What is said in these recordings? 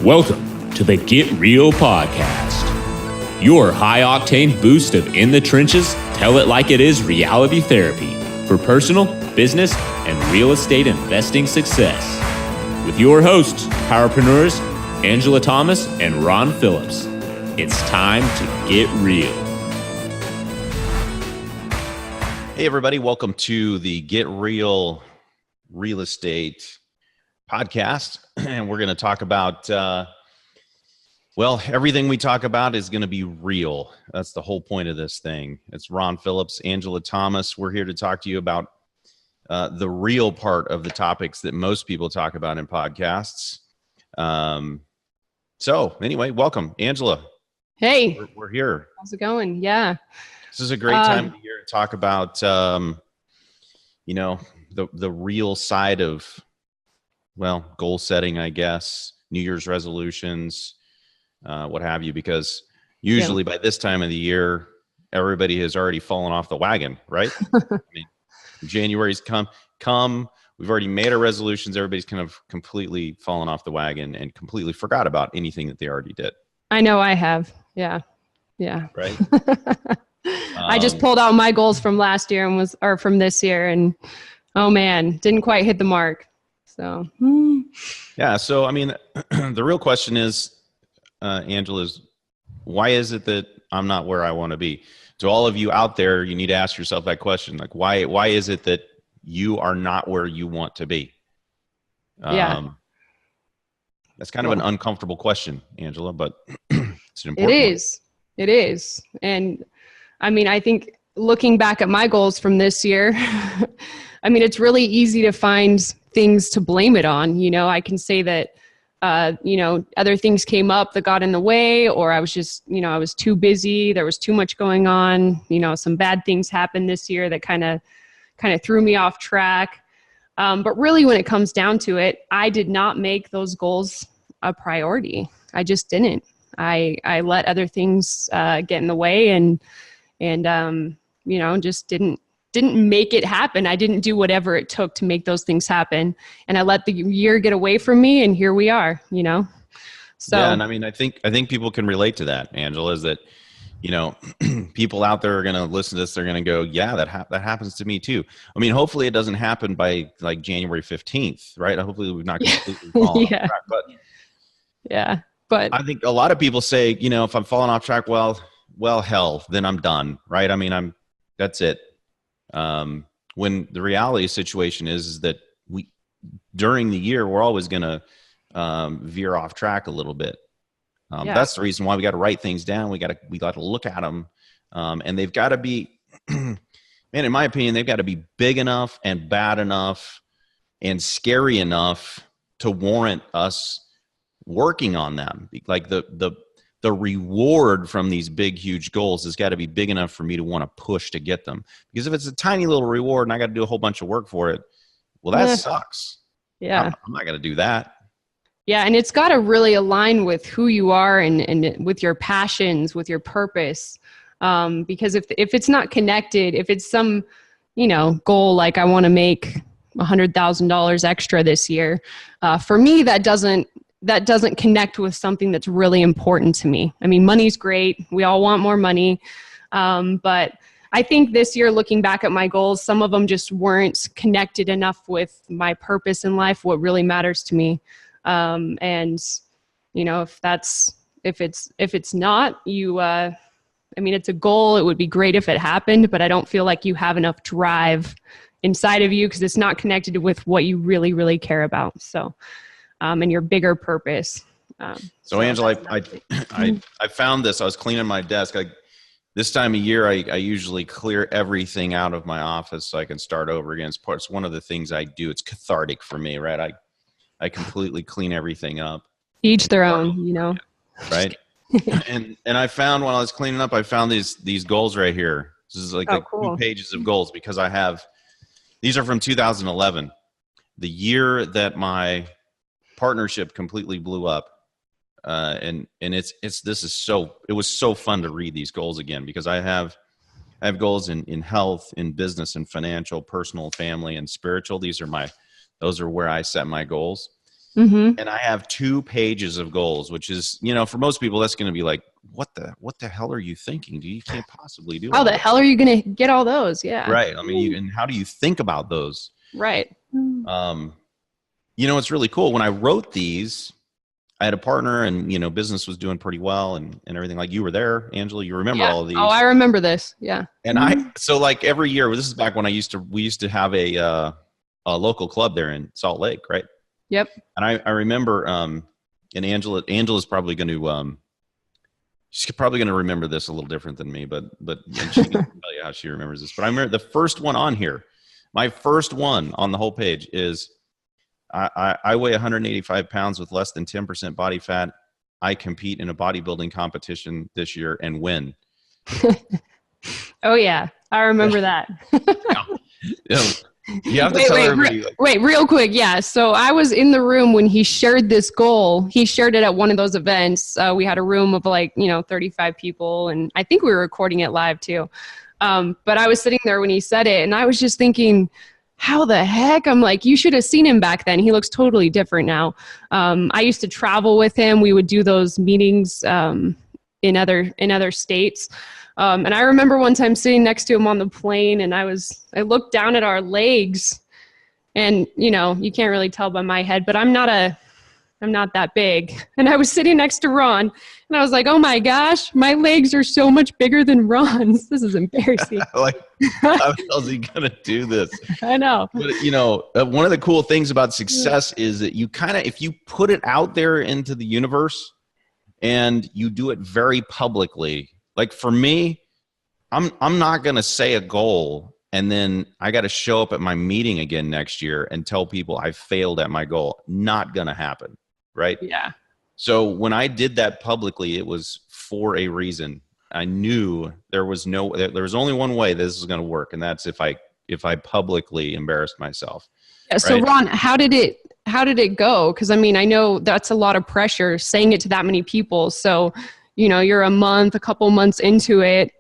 Welcome to the Get Real Podcast, your high-octane boost of in the trenches, tell it like it is reality therapy for personal, business, and real estate investing success. With your hosts, powerpreneurs, Angela Thomas and Ron Phillips. It's time to get real. Hey, everybody. Welcome to the Get Real Real Estate Podcast. And we're going to talk about, everything we talk about is going to be real. That's the whole point of this thing. It's Ron Phillips, Angela Thomas. We're here to talk to you about the real part of the topics that most people talk about in podcasts. So anyway, welcome, Angela. Hey, we're here. How's it going? Yeah. This is a great time of the year to talk about, the real side of, goal setting, I guess, New Year's resolutions, what have you, because usually by this time of the year, everybody has already fallen off the wagon, right? I mean, January's come, we've already made our resolutions. Everybody's kind of completely fallen off the wagon and completely forgot about anything that they already did. I know I have. Yeah. Right. I just pulled out my goals from last year or from this year, and oh man, didn't quite hit the mark. So, yeah. So, I mean, the real question is, Angela, is why is it that I'm not where I want to be? To all of you out there, you need to ask yourself that question. Like, why is it that you are not where you want to be? That's kind of an uncomfortable question, Angela, but it's an important one. It is. And I mean, I think looking back at my goals from this year, I mean, it's really easy to find things to blame it on. You know, I can say that, other things came up that got in the way, or I was just, I was too busy. There was too much going on. Some bad things happened this year that kind of threw me off track. But really, when it comes down to it, I did not make those goals a priority. I just didn't. I let other things get in the way and just didn't make it happen. I didn't do whatever it took to make those things happen. And I let the year get away from me, and here we are, So yeah, and I mean, I think people can relate to that, Angela, is that, people out there are going to listen to this. They're going to go, yeah, that happens to me too. I mean, hopefully it doesn't happen by like January 15th, right? Hopefully we've not completely fallen off track, but I think a lot of people say, if I'm falling off track, well, hell, then I'm done, right? I mean, that's it. When the reality situation is that during the year, we're always going to veer off track a little bit. That's the reason why we got to write things down. We got to look at them. And they've got to be, man, in my opinion, they've got to be big enough and bad enough and scary enough to warrant us working on them. Like the reward from these big, huge goals has got to be big enough for me to want to push to get them. Because if it's a tiny little reward and I got to do a whole bunch of work for it, well, that sucks. Yeah. I'm not going to do that. Yeah. And it's got to really align with who you are and with your passions, with your purpose. Because if it's not connected, if it's some, goal, like I want to make $100,000 extra this year, for me, that doesn't connect with something that's really important to me. I mean, money's great. We all want more money. But I think this year, looking back at my goals, some of them just weren't connected enough with my purpose in life, what really matters to me. If it's not, it's a goal. It would be great if it happened, but I don't feel like you have enough drive inside of you because it's not connected with what you really, really care about. So, and your bigger purpose. So Angela, I found this. I was cleaning my desk. This time of year, I usually clear everything out of my office so I can start over again. It's one of the things I do. It's cathartic for me, right? I completely clean everything up. Each their own, Right. and I found when I was cleaning up, I found these goals right here. This is like cool. 2 pages of goals because these are from 2011, the year that my partnership completely blew up. And it was so fun to read these goals again, because I have goals in health, in business, and financial, personal, family, and spiritual. Those are where I set my goals. Mm-hmm. And I have 2 pages of goals, which is, for most people, that's going to be like, what the hell are you thinking? You can't possibly do How all the that. hell are you going to get all those? Yeah. Right. I mean, and how do you think about those? Right. It's really cool. When I wrote these, I had a partner and, business was doing pretty well and everything. Like, you were there, Angela, you remember all of these. Oh, I remember this. Yeah. And so like every year, this is back when we used to have a local club there in Salt Lake, right? Yep. And I remember, and Angela's probably going to, she's probably going to remember this a little different than me, but and she can tell you how she remembers this. But I remember the first one on here, my first one on the whole page is, I weigh 185 pounds with less than 10% body fat. I compete in a bodybuilding competition this year and win. Oh yeah, I remember that. You have to tell everybody. Wait, real quick. Yeah. So I was in the room when he shared this goal. He shared it at one of those events. We had a room of 35 people, and I think we were recording it live too. But I was sitting there when he said it, and I was just thinking, how the heck? I'm like, you should have seen him back then. He looks totally different now. I used to travel with him. We would do those meetings in other states. And I remember one time sitting next to him on the plane, and I looked down at our legs, and you can't really tell by my head, but I'm not that big. And I was sitting next to Ron, and I was like, oh my gosh, my legs are so much bigger than Ron's. This is embarrassing. Like, how else is he going to do this? I know. But, one of the cool things about success is that you if you put it out there into the universe and you do it very publicly, like for me, I'm not going to say a goal and then I got to show up at my meeting again next year and tell people I failed at my goal. Not going to happen. Right? Yeah. So when I did that publicly, it was for a reason. I knew there was only one way this is going to work, and that's if I publicly embarrassed myself. Yeah, so right? Ron, how did it go? Because I mean, I know that's a lot of pressure saying it to that many people. So, you're a couple months into it.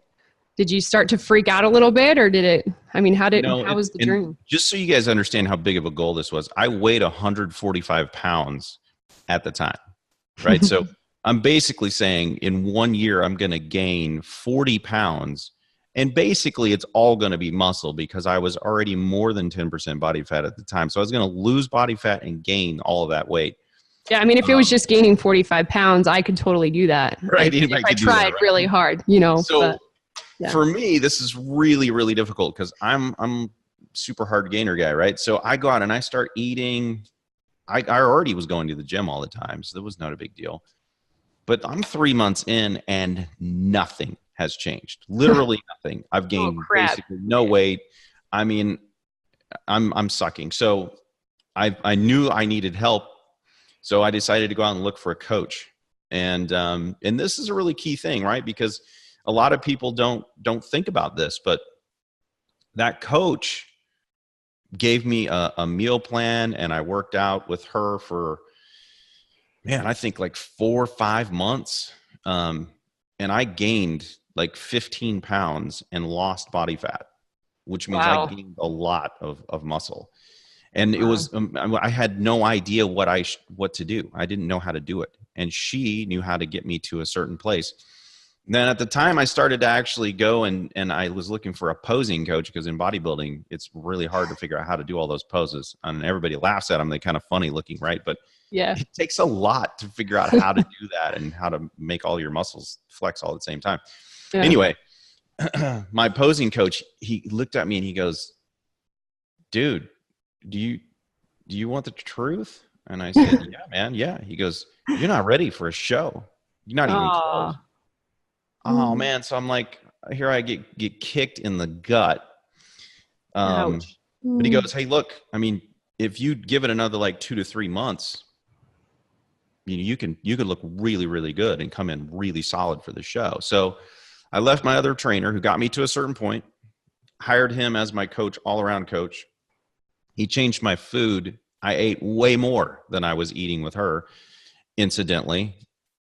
Did you start to freak out a little bit, or did it? I mean, how was the journey? Just so you guys understand how big of a goal this was, I weighed 145 pounds at the time, right? So I'm basically saying in 1 year, I'm going to gain 40 pounds, and basically it's all going to be muscle because I was already more than 10% body fat at the time. So I was going to lose body fat and gain all of that weight. Yeah, I mean, if it was just gaining 45 pounds, I could totally do that. Right. If I tried really hard, So but, yeah. For me, this is really, really difficult because I'm super hard gainer guy, right? So I go out and I start eating. I already was going to the gym all the time, so that was not a big deal. But I'm 3 months in and nothing has changed. Literally nothing. I've gained basically no weight. I mean, I'm sucking. So I knew I needed help. So I decided to go out and look for a coach. And this is a really key thing, right? Because a lot of people don't think about this, but that coach gave me a meal plan, and I worked out with her for, I think like 4 or 5 months. And I gained like 15 pounds and lost body fat, which means I gained a lot of muscle. And it was, I had no idea what to do. I didn't know how to do it. And she knew how to get me to a certain place. Then at the time I started to actually go and I was looking for a posing coach because in bodybuilding, it's really hard to figure out how to do all those poses. And everybody laughs at them. They're kind of funny looking, right? But yeah, it takes a lot to figure out how to do that and how to make all your muscles flex all at the same time. Yeah. Anyway, my posing coach, he looked at me and he goes, dude, do you want the truth? And I said, yeah, man. Yeah. He goes, you're not ready for a show. You're not even close. Oh man. So I'm like, here I get kicked in the gut. But he goes, hey, look, I mean, if you give it another like 2 to 3 months, you could look really, really good and come in really solid for the show. So I left my other trainer who got me to a certain point, hired him as my coach, all around coach. He changed my food. I ate way more than I was eating with her, incidentally.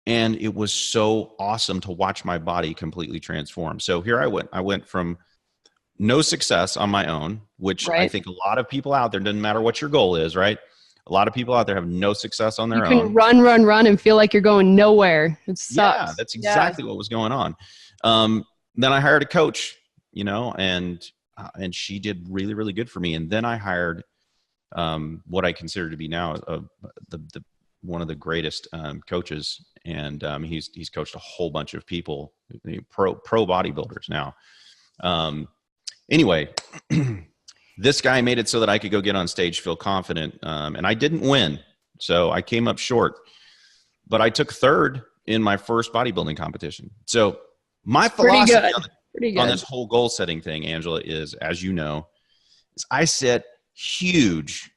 And it was so awesome to watch my body completely transform. So here I went. I went from no success on my own, which I think a lot of people out there, doesn't matter what your goal is, right? A lot of people out there have no success on their own. You can run and feel like you're going nowhere. It sucks. Yeah, that's exactly what was going on. Then I hired a coach, and she did really, really good for me. And then I hired what I consider to be now one of the greatest coaches, and he's coached a whole bunch of people, pro bodybuilders now. Anyway, this guy made it so that I could go get on stage, feel confident, and I didn't win, so I came up short, but I took third in my first bodybuilding competition. So my philosophy on this whole goal setting thing, Angela, is, as you know, is I set huge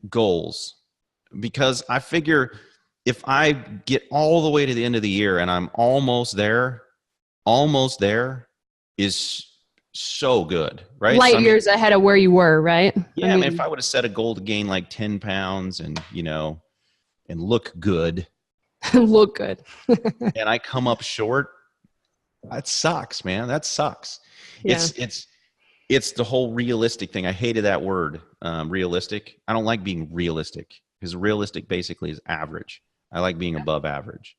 goals, because I figure if I get all the way to the end of the year and I'm almost there is so good, right? Light years ahead of where you were, right? Yeah, I mean, if I would have set a goal to gain like 10 pounds and look good, look good, and I come up short, that sucks, man. That sucks. Yeah. It's the whole realistic thing. I hated that word, realistic. I don't like being realistic, because realistic basically is average. I like being above average.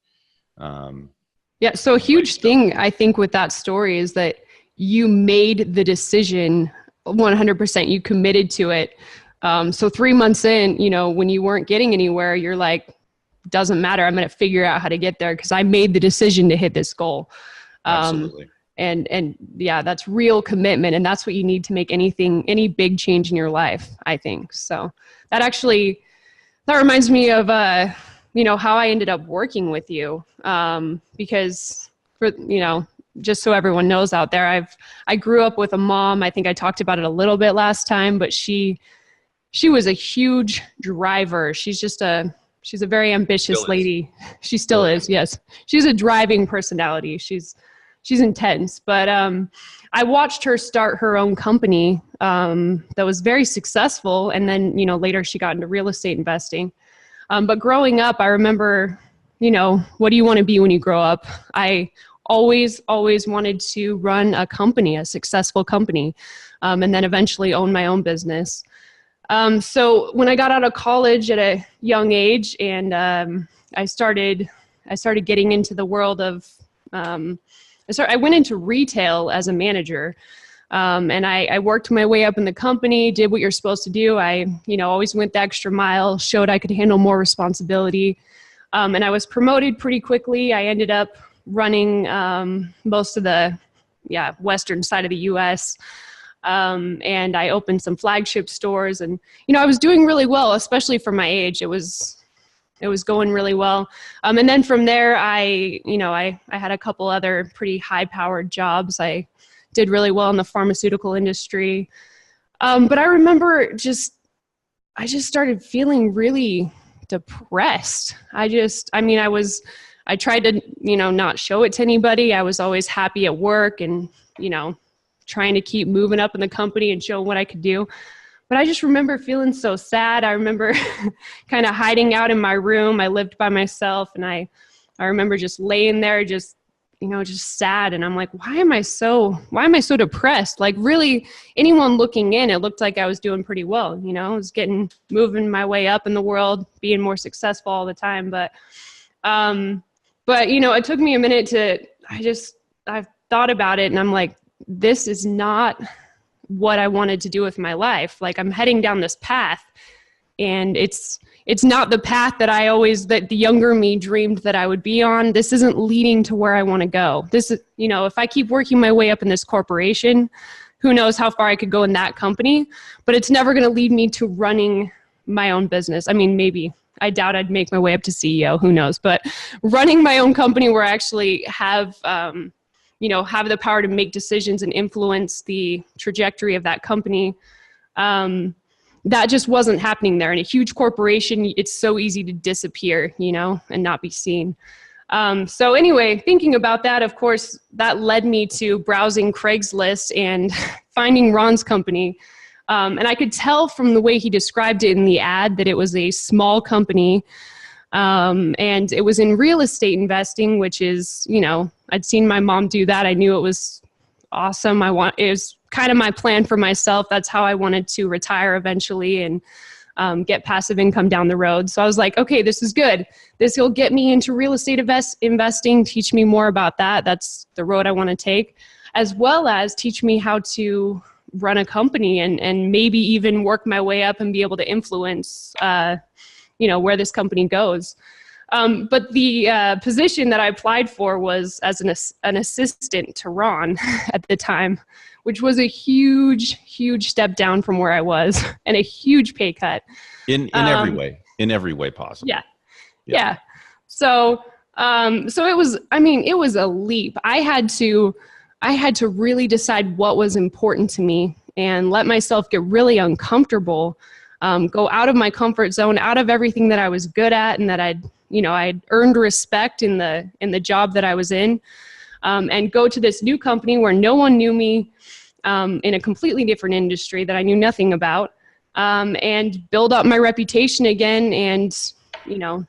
Yeah. So a huge thing, I think, with that story is that you made the decision 100%. You committed to it. So 3 months in, when you weren't getting anywhere, you're like, doesn't matter. I'm going to figure out how to get there because I made the decision to hit this goal. Absolutely. And yeah, that's real commitment. And that's what you need to make any big change in your life, I think. So that reminds me of, how I ended up working with you. Because just so everyone knows out there, I grew up with a mom. I think I talked about it a little bit last time, but she was a huge driver. She's a very ambitious lady. She still is. Yes. She's a driving personality. She's intense, but I watched her start her own company that was very successful. And then, later she got into real estate investing. But growing up, I remember, what do you want to be when you grow up? I always wanted to run a company, a successful company, and then eventually own my own business. So when I got out of college at a young age, and I started getting into the world of, I went into retail as a manager, and I worked my way up in the company, did what you're supposed to do. I, always went the extra mile, showed I could handle more responsibility. And I was promoted pretty quickly. I ended up running most of the western side of the U.S., and I opened some flagship stores, and, I was doing really well, especially for my age. It was going really well. And then from there, I had a couple other pretty high powered jobs. I did really well in the pharmaceutical industry. But I remember I just started feeling really depressed. I tried to, not show it to anybody. I was always happy at work and, trying to keep moving up in the company and showing what I could do. But I just remember feeling so sad. I remember kind of hiding out in my room. I lived by myself, and I remember just laying there, just sad. And I'm like, why am I so depressed? Like, really, anyone looking in, it looked like I was doing pretty well. I was moving my way up in the world, being more successful all the time. But it took me a minute I've thought about it, and I'm like, this is not what I wanted to do with my life. Like, I'm heading down this path, and it's not the path that the younger me dreamed that I would be on. This isn't leading to where I want to go. This is, if I keep working my way up in this corporation, who knows how far I could go in that company, but it's never going to lead me to running my own business. I mean, maybe, I doubt I'd make my way up to CEO, who knows, but running my own company where I actually have the power to make decisions and influence the trajectory of that company. That just wasn't happening there. In a huge corporation, it's so easy to disappear, and not be seen. So anyway, thinking about that, of course, that led me to browsing Craigslist and finding Ron's company. And I could tell from the way he described it in the ad that it was a small company. And it was in real estate investing, which is, I'd seen my mom do that. I knew it was awesome. It was kind of my plan for myself. That's how I wanted to retire eventually. And, get passive income down the road. So I was like, okay, this is good. This will get me into real estate investing, teach me more about that. That's the road I want to take, as well as teach me how to run a company and maybe even work my way up and be able to influence, where this company goes. But the position that I applied for was as an assistant to Ron at the time, which was a huge, huge step down from where I was and a huge pay cut. In every way possible. Yeah. So it was a leap. I had to really decide what was important to me and let myself get really uncomfortable, go out of my comfort zone, out of everything that I was good at and that I'd earned respect in the job that I was in, and go to this new company where no one knew me, in a completely different industry that I knew nothing about, and build up my reputation again and,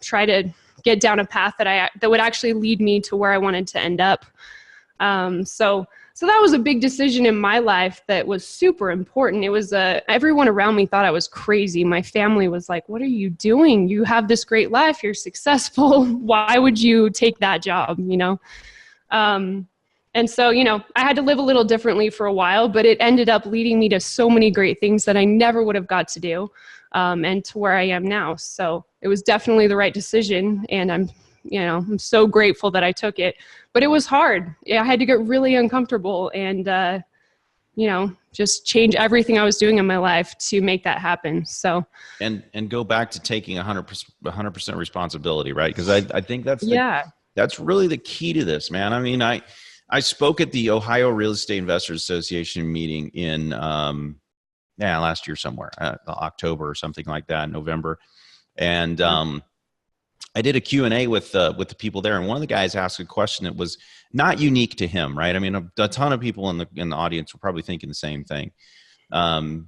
try to get down a path that would actually lead me to where I wanted to end up. So that was a big decision in my life that was super important. It was everyone around me thought I was crazy. My family was like, what are you doing? You have this great life. You're successful. Why would you take that job? And so, I had to live a little differently for a while, but it ended up leading me to so many great things that I never would have got to do, and to where I am now. So it was definitely the right decision. And I'm so grateful that I took it, but it was hard. I had to get really uncomfortable and, just change everything I was doing in my life to make that happen. So, and go back to taking 100% responsibility, right? Because I think that's really the key to this, man. I mean, I spoke at the Ohio Real Estate Investors Association meeting in, last year somewhere, October or something like that, November. And, I did a Q&A with the people there, and one of the guys asked a question that was not unique to him, right? I mean, a ton of people in the audience were probably thinking the same thing. And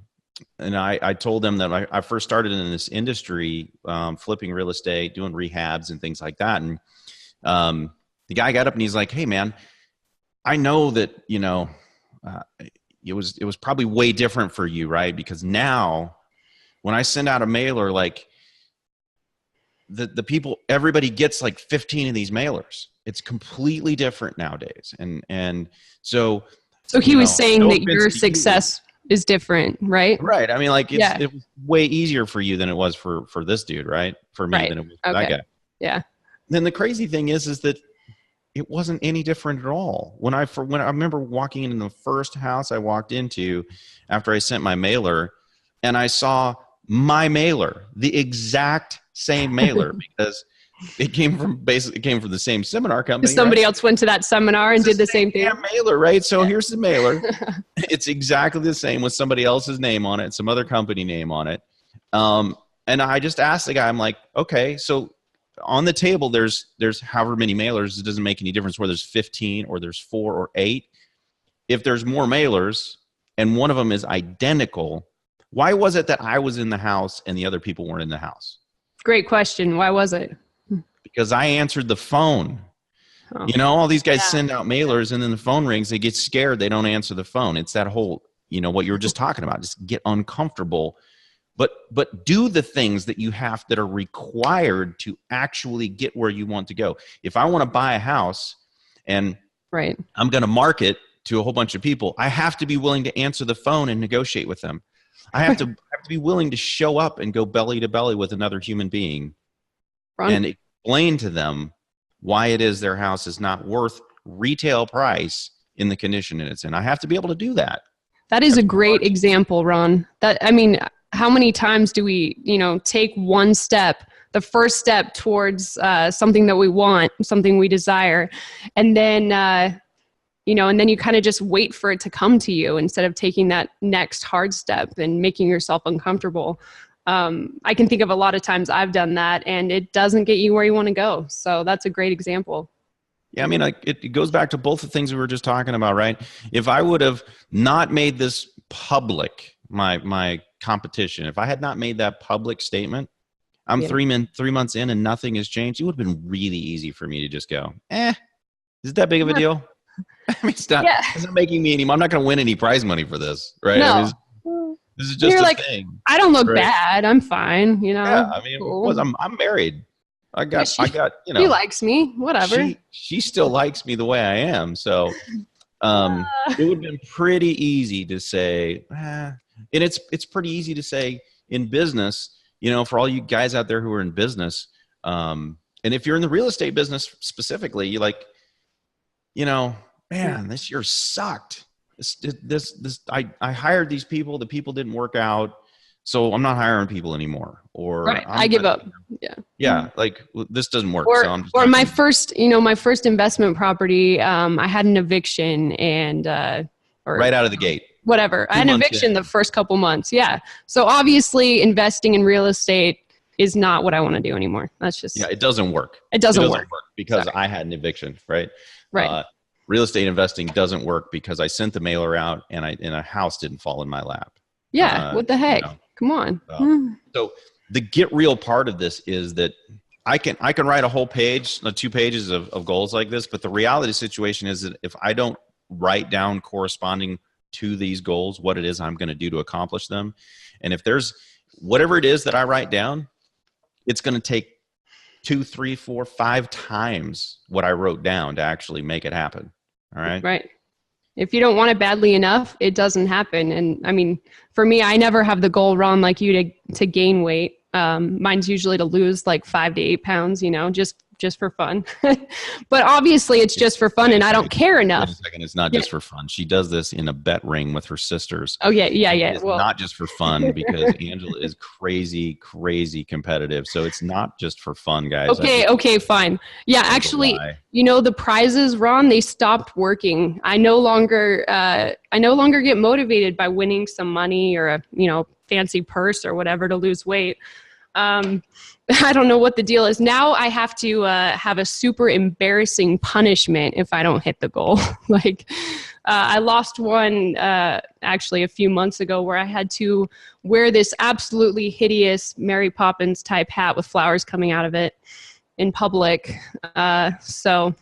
I told them that I first started in this industry, flipping real estate, doing rehabs and things like that. And the guy got up and he's like, "Hey, man, I know that it was probably way different for you, right? Because now, when I send out a mailer, like." The people, everybody gets like 15 of these mailers. It's completely different nowadays. And so he was saying that your success is different, right? Right. I mean, like it was way easier for you than it was for this dude, right? For me than it was for that guy. Yeah. Then the crazy thing is that it wasn't any different at all. When I remember walking into the first house I walked into after I sent my mailer, and I saw my mailer, the exact same mailer, because it came from the same seminar company. Somebody else went to that seminar and did the same thing. Mailer, right? So here's the mailer. It's exactly the same with somebody else's name on it, some other company name on it. And I just asked the guy, I'm like, okay, so on the table, there's however many mailers. It doesn't make any difference whether there's 15 or there's 4 or 8. If there's more mailers and one of them is identical, why was it that I was in the house and the other people weren't in the house? Great question. Why was it? Because I answered the phone. Oh. All these guys send out mailers and then the phone rings. They get scared. They don't answer the phone. It's that whole, what you were just talking about. Just get uncomfortable. But do the things that are required to actually get where you want to go. If I want to buy a house and I'm going to market to a whole bunch of people, I have to be willing to answer the phone and negotiate with them. I have to be willing to show up and go belly to belly with another human being and explain to them why it is their house is not worth retail price in the condition it's in. I have to be able to do that. That is a great example, Ron. How many times do we, take one step, the first step towards something that we want, something we desire, and then and then you kind of just wait for it to come to you instead of taking that next hard step and making yourself uncomfortable. I can think of a lot of times I've done that and it doesn't get you where you want to go. So that's a great example. Yeah. I mean, it goes back to both the things we were just talking about, right? If I would have not made this public, my competition, if I had not made that public statement, I'm 3 months in and nothing has changed. It would have been really easy for me to just go, is it that big of a deal? I mean, it's not making me any. I'm not going to win any prize money for this, right? No. This is And just you're a like, thing. I don't look right? bad. I'm fine. You know. Yeah, I mean, Cool. I'm married. I got, you He know, likes me. Whatever. she still likes me the way I am. So, it would have been pretty easy to say, and it's pretty easy to say in business, you know, for all you guys out there who are in business, and if you're in the real estate business specifically, you like, you know, man, this year sucked. I hired these people. The people didn't work out, so I'm not hiring people anymore. Or Right. I give up. Yeah. Yeah, like this doesn't work. So I'm just or not my gonna- first, my first investment property, I had an eviction and, or right out of the gate. whatever. I 2 had an months eviction in. the first couple months. Yeah. So obviously investing in real estate is not what I want to do anymore. That's just, Yeah, it doesn't work. it doesn't work. because Sorry. I had an eviction, right? Right. Real estate investing doesn't work because I sent the mailer out and a house didn't fall in my lap. Yeah. What the heck? You know, Come on. so the get real part of this is that I can write a whole page, 2 pages of goals like this, but the reality situation is that if I don't write down corresponding to these goals, what it is I'm going to do to accomplish them, and if there's whatever it is that I write down, it's going to take 2, 3, 4, 5 times what I wrote down to actually make it happen. All right. Right. If you don't want it badly enough, it doesn't happen. And I mean, for me, I never have the goal, Ron, like you to gain weight. Mine's usually to lose like 5 to 8 pounds, just for fun. But obviously it's just for fun and I don't care enough. Wait a second. It's not just for fun. She does this in a bet ring with her sisters. Oh yeah. It's not just for fun because Angela is crazy competitive. So it's not just for fun, guys. Okay, fine. Yeah, actually, the prizes, Ron, they stopped working. I no longer get motivated by winning some money or a, fancy purse or whatever to lose weight. I don't know what the deal is. Now I have to have a super embarrassing punishment if I don't hit the goal. Like I lost one actually a few months ago where I had to wear this absolutely hideous Mary Poppins type hat with flowers coming out of it in public. So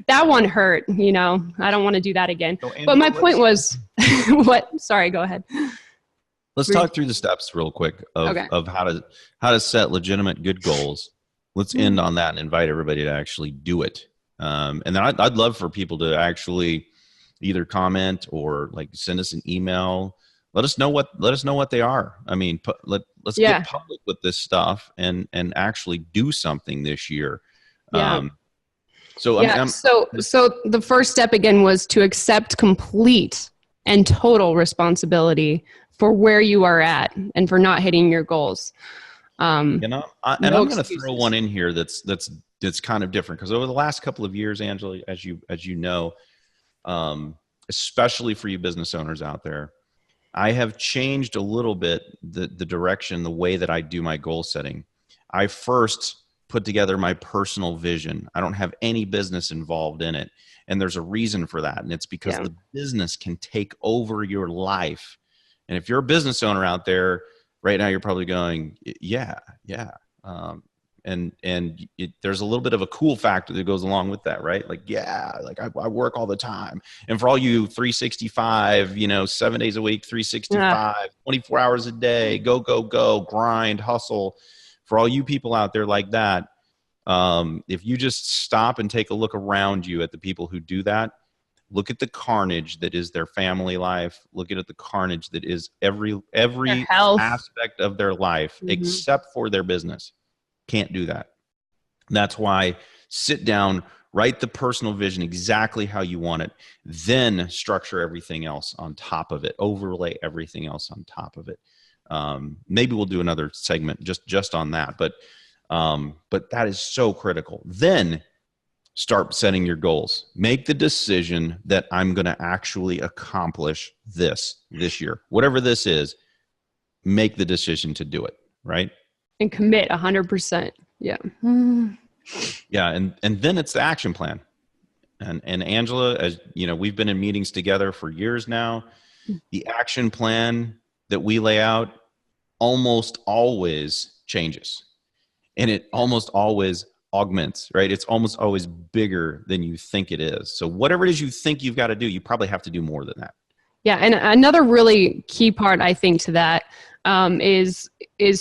that one hurt, I don't want to do that again. So, Angela, but my point was, what? Sorry, go ahead. Let's talk through the steps real quick of how to set legitimate good goals. Let's end on that and invite everybody to actually do it. And then I'd love for people to actually either comment or like send us an email. Let us know what they are. I mean, let's get public with this stuff and actually do something this year. Yeah. So the first step again was to accept complete and total responsibility for where you are at and for not hitting your goals. I'm going to throw one in here that's kind of different because over the last couple of years, Angela, as you know, especially for you business owners out there, I have changed a little bit the direction, the way that I do my goal setting. I first put together my personal vision. I don't have any business involved in it. And there's a reason for that. And it's because the business can take over your life. And if you're a business owner out there right now, you're probably going, yeah. There's a little bit of a cool factor that goes along with that, right? Like, I work all the time. And for all you 365, 7 days a week, 365, 24 hours a day, go, grind, hustle. For all you people out there like that, if you just stop and take a look around you at the people who do that, look at the carnage that is their family life. Look at the carnage that is every aspect of their life, except for their business. Can't do that. That's why sit down, write the personal vision exactly how you want it, then structure everything else on top of it, overlay everything else on top of it. Maybe we'll do another segment just on that, but that is so critical. Then start setting your goals. Make the decision that I'm going to actually accomplish this year. Whatever this is, make the decision to do it, right? And commit 100%. Yeah. Yeah, and then it's the action plan. And Angela, as you know, we've been in meetings together for years now. The action plan that we lay out almost always changes. And it almost always augments, right? It's almost always bigger than you think it is. So whatever it is you think you've got to do, you probably have to do more than that. Yeah, and another really key part, I think, to that is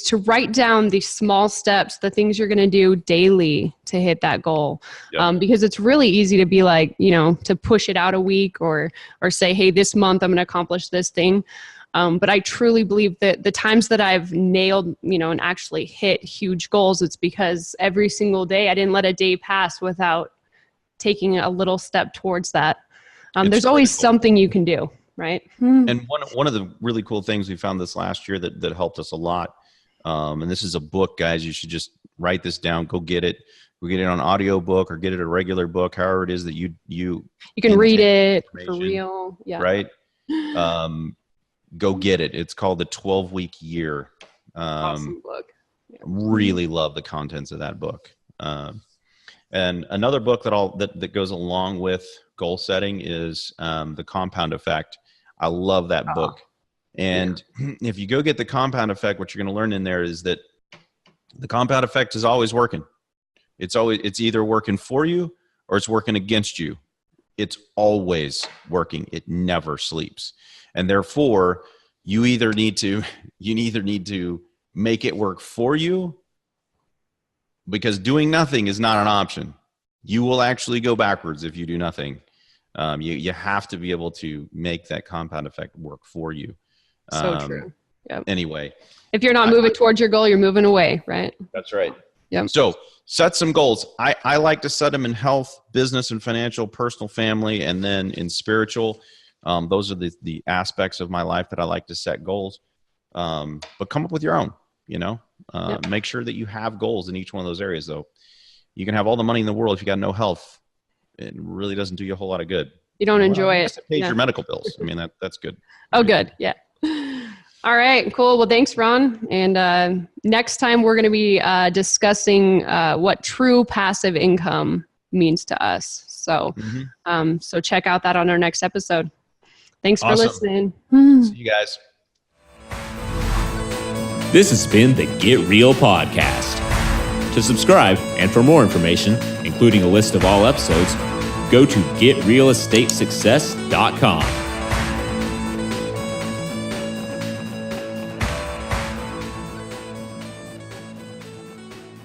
to write down the small steps, the things you're going to do daily to hit that goal. Yep. Because it's really easy to be like, to push it out a week or say, hey, this month I'm going to accomplish this thing. But I truly believe that the times that I've nailed, and actually hit huge goals, it's because every single day I didn't let a day pass without taking a little step towards that. There's always something you can do. Right. And one of the really cool things we found this last year that helped us a lot, and this is a book, guys. You should just write this down. Go get it. We get it on audio book or get it a regular book, however it is that you can read it for real. Yeah. Right. Go get it. It's called The 12-Week Year. Awesome book. Yeah. Really love the contents of that book. And another book that goes along with goal setting is The Compound Effect. I love that book. And if you go get The Compound Effect, what you're going to learn in there is that the compound effect is always working. It's either working for you or it's working against you. It's always working. It never sleeps. And therefore, you either need to make it work for you, because doing nothing is not an option. You will actually go backwards if you do nothing. You have to be able to make that compound effect work for you. So true. Yep. Anyway, if you're not moving towards your goal, you're moving away, right? That's right. Yep. So set some goals. I like to set them in health, business and financial, personal, family, and then in spiritual. Those are the aspects of my life that I like to set goals. But come up with your own, Yep. Make sure that you have goals in each one of those areas, though. You can have all the money in the world if you got no health. It really doesn't do you a whole lot of good. You don't enjoy it. It pays your medical bills. I mean, that's good. Oh, good. Yeah. All right, cool. Well, thanks, Ron. And next time we're going to be discussing what true passive income means to us. So, so check out that on our next episode. Thanks for listening. See you guys. This has been the Get Real Podcast. To subscribe and for more information, including a list of all episodes, go to getrealestatesuccess.com.